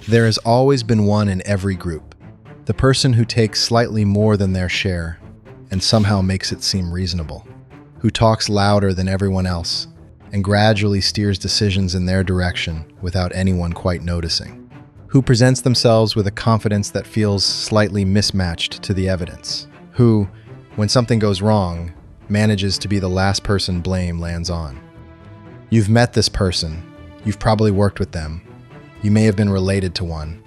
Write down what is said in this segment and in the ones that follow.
There has always been one in every group. The person who takes slightly more than their share and somehow makes it seem reasonable, who talks louder than everyone else and gradually steers decisions in their direction without anyone quite noticing, who presents themselves with a confidence that feels slightly mismatched to the evidence, who, when something goes wrong, manages to be the last person blame lands on. You've met this person, you've probably worked with them, you may have been related to one,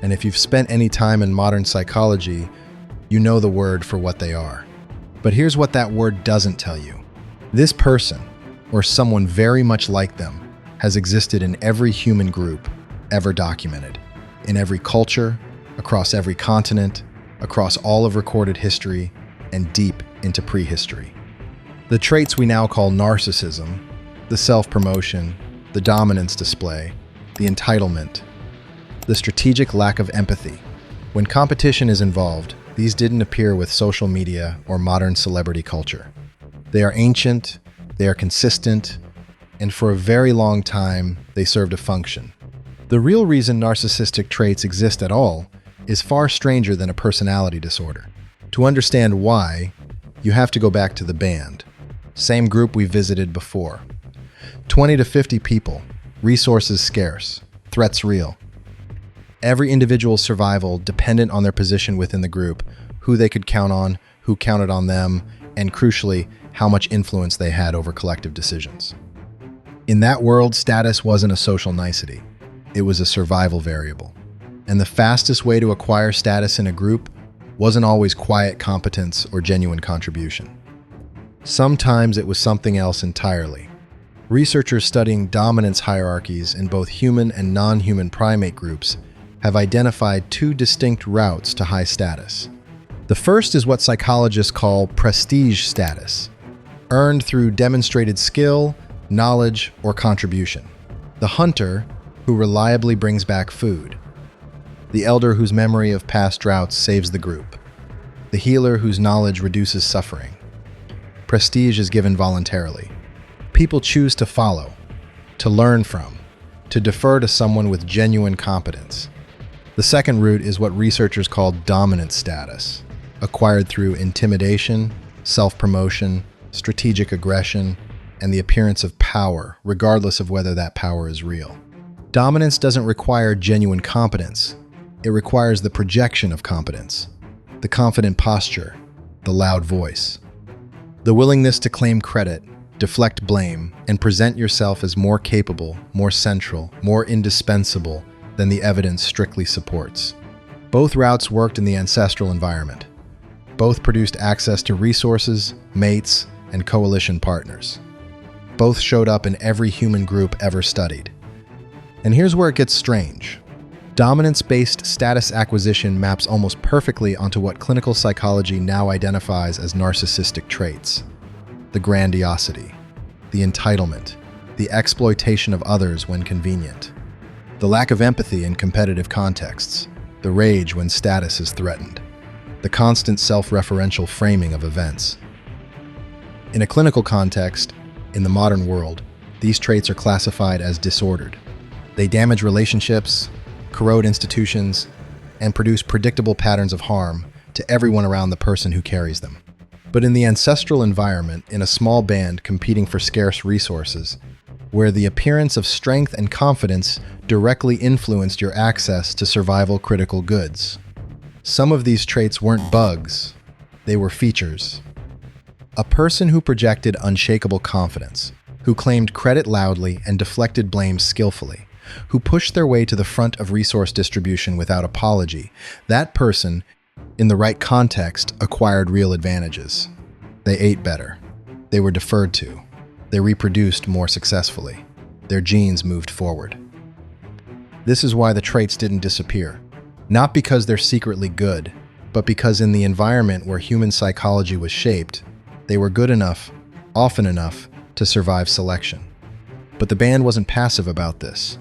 and if you've spent any time in modern psychology, you know the word for what they are. But here's what that word doesn't tell you. This person, or someone very much like them, has existed in every human group ever documented, in every culture, across every continent, across all of recorded history, and deep into prehistory. The traits we now call narcissism, the self-promotion, the dominance display, the entitlement, the strategic lack of empathy. When competition is involved, these didn't appear with social media or modern celebrity culture. They are ancient, they are consistent, and for a very long time, they served a function. The real reason narcissistic traits exist at all is far stranger than a personality disorder. To understand why, you have to go back to the band. Same group we visited before. 20 to 50 people, resources scarce, threats real. Every individual's survival dependent on their position within the group, who they could count on, who counted on them, and crucially, how much influence they had over collective decisions. In that world, status wasn't a social nicety. It was a survival variable. And the fastest way to acquire status in a group wasn't always quiet competence or genuine contribution. Sometimes it was something else entirely. Researchers studying dominance hierarchies in both human and non-human primate groups have identified two distinct routes to high status. The first is what psychologists call prestige status, earned through demonstrated skill, knowledge, or contribution. The hunter, who reliably brings back food. The elder whose memory of past droughts saves the group. The healer whose knowledge reduces suffering. Prestige is given voluntarily. People choose to follow, to learn from, to defer to someone with genuine competence. The second route is what researchers call dominant status, acquired through intimidation, self-promotion, strategic aggression, and the appearance of power, regardless of whether that power is real. Dominance doesn't require genuine competence. It requires the projection of competence, the confident posture, the loud voice, the willingness to claim credit, deflect blame, and present yourself as more capable, more central, more indispensable than the evidence strictly supports. Both routes worked in the ancestral environment. Both produced access to resources, mates, and coalition partners. Both showed up in every human group ever studied. And here's where it gets strange. Dominance-based status acquisition maps almost perfectly onto what clinical psychology now identifies as narcissistic traits. The grandiosity, the entitlement, the exploitation of others when convenient, the lack of empathy in competitive contexts, the rage when status is threatened, the constant self-referential framing of events. In a clinical context, in the modern world, these traits are classified as disordered. They damage relationships, corrode institutions, and produce predictable patterns of harm to everyone around the person who carries them. But in the ancestral environment, in a small band competing for scarce resources, where the appearance of strength and confidence directly influenced your access to survival-critical goods. Some of these traits weren't bugs, they were features. A person who projected unshakable confidence, who claimed credit loudly and deflected blame skillfully, who pushed their way to the front of resource distribution without apology, that person, in the right context, acquired real advantages. They ate better. They were deferred to. They reproduced more successfully. Their genes moved forward. This is why the traits didn't disappear. Not because they're secretly good, but because in the environment where human psychology was shaped, they were good enough, often enough, to survive selection. But the band wasn't passive about this.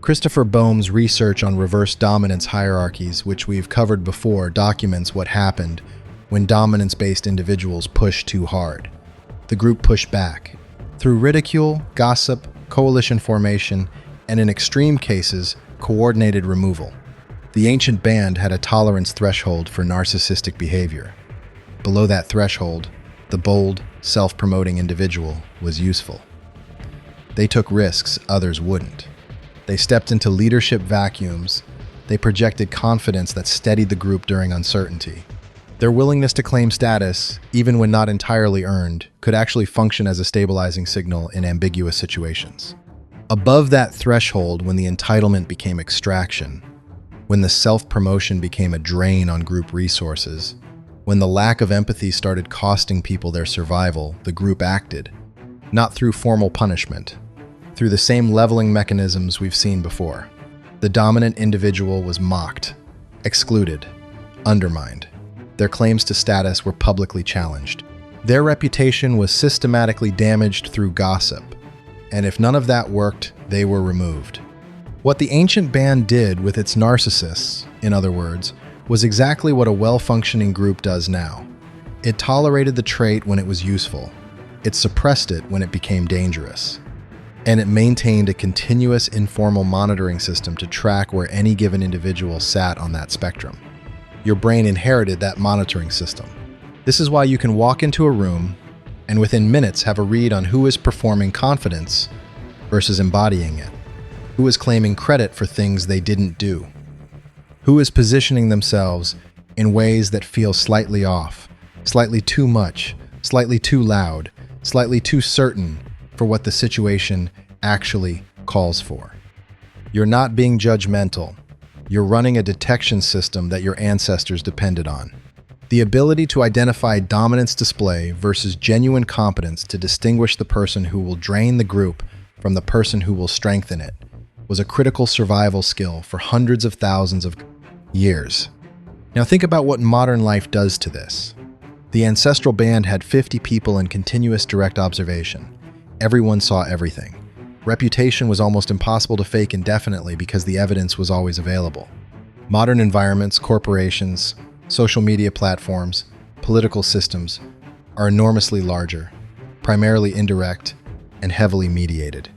Christopher Boehm's research on reverse dominance hierarchies, which we've covered before, documents what happened when dominance-based individuals pushed too hard. The group pushed back. Through ridicule, gossip, coalition formation, and in extreme cases, coordinated removal. The ancient band had a tolerance threshold for narcissistic behavior. Below that threshold, the bold, self-promoting individual was useful. They took risks others wouldn't. They stepped into leadership vacuums. They projected confidence that steadied the group during uncertainty. Their willingness to claim status, even when not entirely earned, could actually function as a stabilizing signal in ambiguous situations. Above that threshold, when the entitlement became extraction, when the self-promotion became a drain on group resources, when the lack of empathy started costing people their survival, the group acted, not through formal punishment, through the same leveling mechanisms we've seen before. The dominant individual was mocked, excluded, undermined. Their claims to status were publicly challenged. Their reputation was systematically damaged through gossip, and if none of that worked, they were removed. What the ancient band did with its narcissists, in other words, was exactly what a well-functioning group does now. It tolerated the trait when it was useful. It suppressed it when it became dangerous. And it maintained a continuous informal monitoring system to track where any given individual sat on that spectrum. Your brain inherited that monitoring system. This is why you can walk into a room and within minutes have a read on who is performing confidence versus embodying it, who is claiming credit for things they didn't do, who is positioning themselves in ways that feel slightly off, slightly too much, slightly too loud, slightly too certain for what the situation actually calls for. You're not being judgmental. You're running a detection system that your ancestors depended on. The ability to identify dominance display versus genuine competence to distinguish the person who will drain the group from the person who will strengthen it was a critical survival skill for hundreds of thousands of years. Now think about what modern life does to this. The ancestral band had 50 people in continuous direct observation. Everyone saw everything. Reputation was almost impossible to fake indefinitely because the evidence was always available. Modern environments, corporations, social media platforms, political systems are enormously larger, primarily indirect, and heavily mediated.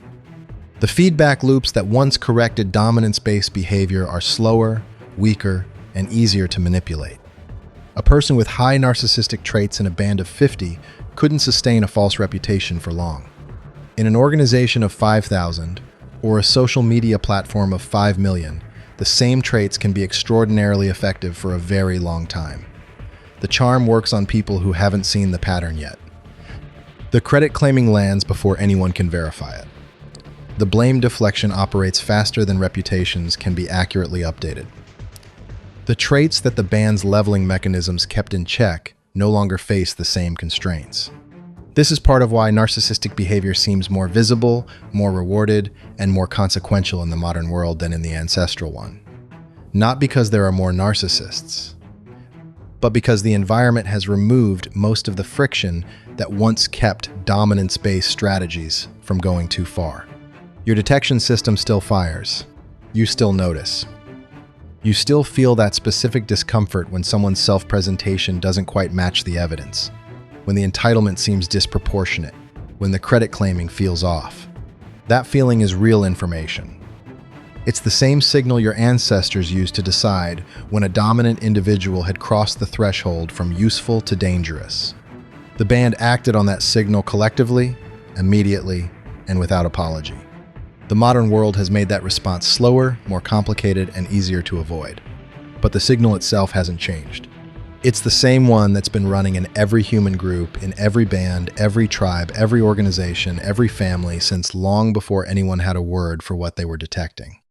The feedback loops that once corrected dominance-based behavior are slower, weaker, and easier to manipulate. A person with high narcissistic traits in a band of 50 couldn't sustain a false reputation for long. In an organization of 5,000 or a social media platform of 5 million, the same traits can be extraordinarily effective for a very long time. The charm works on people who haven't seen the pattern yet. The credit claiming lands before anyone can verify it. The blame deflection operates faster than reputations can be accurately updated. The traits that the band's leveling mechanisms kept in check no longer face the same constraints. This is part of why narcissistic behavior seems more visible, more rewarded, and more consequential in the modern world than in the ancestral one. Not because there are more narcissists, but because the environment has removed most of the friction that once kept dominance-based strategies from going too far. Your detection system still fires. You still notice. You still feel that specific discomfort when someone's self-presentation doesn't quite match the evidence, when the entitlement seems disproportionate, when the credit claiming feels off. That feeling is real information. It's the same signal your ancestors used to decide when a dominant individual had crossed the threshold from useful to dangerous. The band acted on that signal collectively, immediately, and without apology. The modern world has made that response slower, more complicated, and easier to avoid. But the signal itself hasn't changed. It's the same one that's been running in every human group, in every band, every tribe, every organization, every family since long before anyone had a word for what they were detecting.